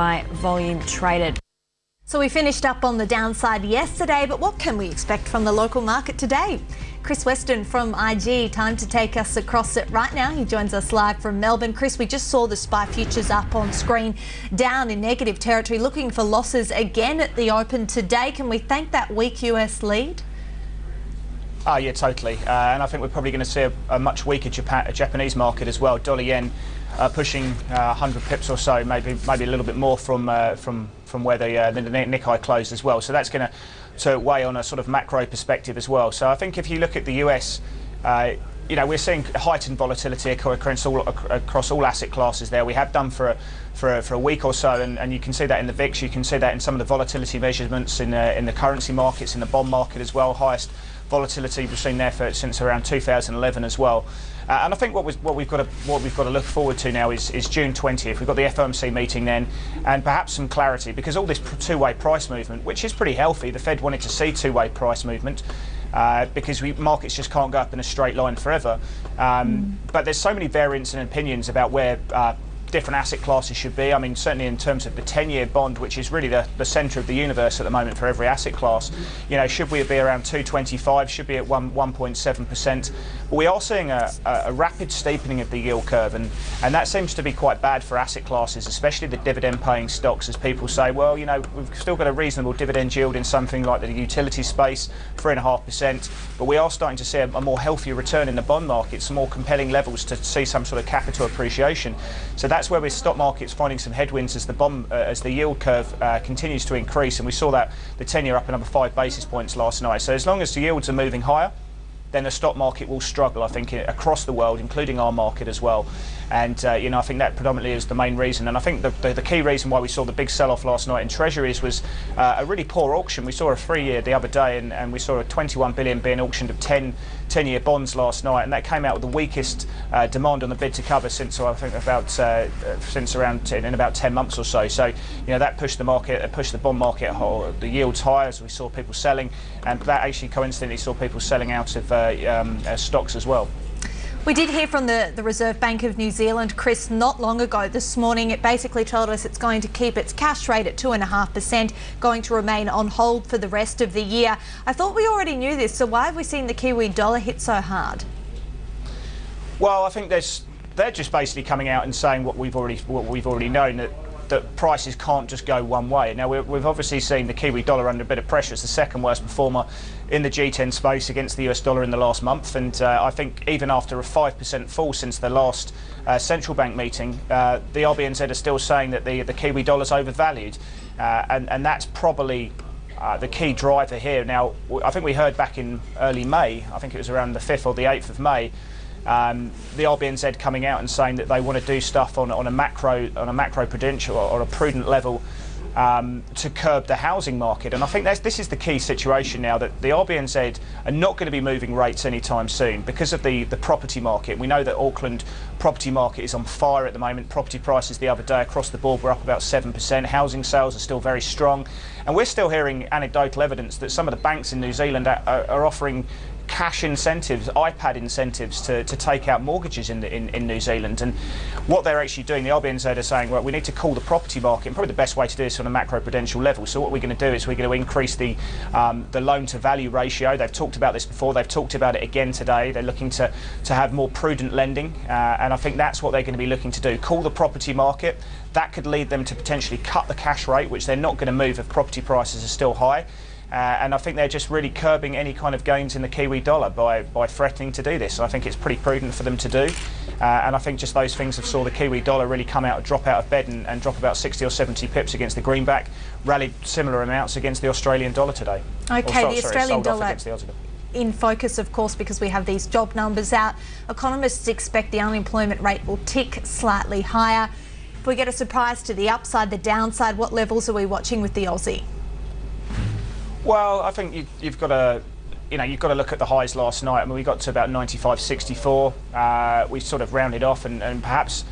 by volume traded. So we finished up on the downside yesterday, but what can we expect from the local market today? Chris Weston from IG, time to take us across it right now. He joins us live from Melbourne. Chris, we just saw the SPI futures up on screen, down in negative territory, looking for losses again at the open today. Can we thank that weak US lead? Oh yeah, totally. And I think we're probably going to see a much weaker Japanese market as well. Dollar yen pushing 100 pips or so, maybe a little bit more from where the Nikkei closed as well. So that's going to weigh on a sort of macro perspective as well. So I think if you look at the US, we're seeing heightened volatility across all asset classes there. We have done for a week or so, and you can see that in the VIX. You can see that in some of the volatility measurements in the currency markets, in the bond market as well. Highest volatility we've seen there since around 2011 as well. And I think what we've got to look forward to now is June 20th. We've got the FOMC meeting then, and perhaps some clarity, because all this two-way price movement, which is pretty healthy, the Fed wanted to see two-way price movement. Because markets just can't go up in a straight line forever. But there's so many variants and opinions about where different asset classes should be. I mean, certainly in terms of the 10-year bond, which is really the centre of the universe at the moment for every asset class. Should we be around 2.25? Should be at 1.7%? But we are seeing a rapid steepening of the yield curve, and that seems to be quite bad for asset classes, especially the dividend-paying stocks, as people say, well, we've still got a reasonable dividend yield in something like the utility space, 3.5%, but we are starting to see a more healthier return in the bond market, some more compelling levels to see some sort of capital appreciation. So that's where the stock market's finding some headwinds as the yield curve continues to increase, and we saw that the 10-year up another 5 basis points last night. So as long as the yields are moving higher, then the stock market will struggle, I think, across the world, including our market as well. And I think that predominantly is the main reason. And I think the key reason why we saw the big sell-off last night in Treasuries was a really poor auction. We saw a 3-year the other day, and we saw a 21 billion being auctioned of 10-year bonds last night, and that came out with the weakest demand on the bid to cover since I think since around in about 10 months or so. So that pushed the bond market, the yields higher as we saw people selling, and that actually coincidentally saw people selling out of stocks as well. We did hear from the Reserve Bank of New Zealand, Chris, not long ago this morning. It basically told us it's going to keep its cash rate at 2.5%, going to remain on hold for the rest of the year. I thought we already knew this, so why have we seen the Kiwi dollar hit so hard? Well, I think they're just basically coming out and saying what we've already known, that prices can't just go one way. Now, we've obviously seen the Kiwi dollar under a bit of pressure. It's the second worst performer in the G10 space against the US dollar in the last month, and I think even after a 5% fall since the last central bank meeting, the RBNZ are still saying that the Kiwi dollar's overvalued, and that's probably the key driver here. Now, I think we heard back in early May, I think it was around the 5th or the 8th of May, the RBNZ coming out and saying that they want to do stuff on a macro prudential or a prudent level to curb the housing market. And I think this is the key situation now, that the RBNZ are not going to be moving rates anytime soon because of the property market. We know that Auckland property market is on fire at the moment. Property prices the other day across the board were up about 7%. Housing sales are still very strong, and we're still hearing anecdotal evidence that some of the banks in New Zealand are offering cash incentives, iPad incentives to take out mortgages in New Zealand. And what they're actually doing, the RBNZ are saying, well, we need to cool the property market, and probably the best way to do this on a macro-prudential level. So what we're going to do is we're going to increase the loan-to-value ratio. They've talked about this before. They've talked about it again today. They're looking to have more prudent lending, and I think that's what they're going to be looking to do, cool the property market. That could lead them to potentially cut the cash rate, which they're not going to move if property prices are still high. And I think they're just really curbing any kind of gains in the Kiwi dollar by threatening to do this. So I think it's pretty prudent for them to do. And I think just those things have saw the Kiwi dollar really come out, drop out of bed and drop about 60 or 70 pips against the greenback, rallied similar amounts against the Australian dollar today. Okay, the Australian dollar in focus, of course, because we have these job numbers out. Economists expect the unemployment rate will tick slightly higher. If we get a surprise to the upside, the downside, what levels are we watching with the Aussie? Well, I think you've got to look at the highs last night. I mean, we got to about 95.64. We sort of rounded off, and perhaps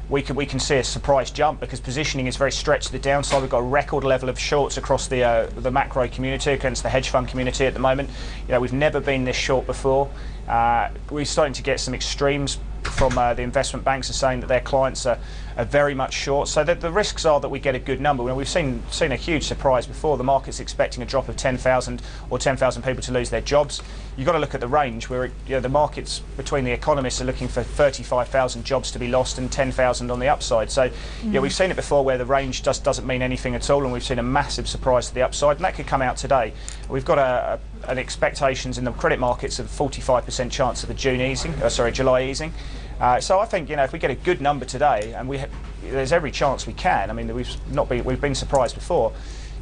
we can see a surprise jump because positioning is very stretched to the downside. We've got a record level of shorts across the macro community, against the hedge fund community at the moment. We've never been this short before. We're starting to get some extremes from the investment banks are saying that their clients are are very much short. So the risks are that we get a good number. We've seen a huge surprise before. The market's expecting a drop of 10,000 or 10,000 people to lose their jobs. You've got to look at the range where the markets between the economists are looking for 35,000 jobs to be lost and 10,000 on the upside. So we've seen it before where the range just doesn't mean anything at all, and we've seen a massive surprise to the upside, and that could come out today. We've got an expectations in the credit markets of 45% chance of the July easing. So I think if we get a good number today, and there's every chance we can. I mean, we've been surprised before.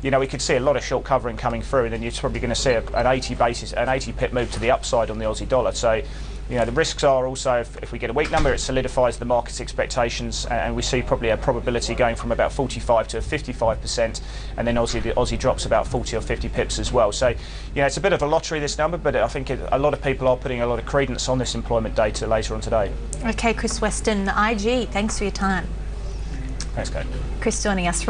We could see a lot of short covering coming through, and then you're probably going to see an 80 pip move to the upside on the Aussie dollar. So, the risks are also if we get a weak number, it solidifies the market's expectations, and we see probably a probability going from about 45 to 55%, and then the Aussie drops about 40 or 50 pips as well. So, it's a bit of a lottery, this number, but I think a lot of people are putting a lot of credence on this employment data later on today. Okay, Chris Weston, IG, thanks for your time. Thanks, Kate. Chris joining us.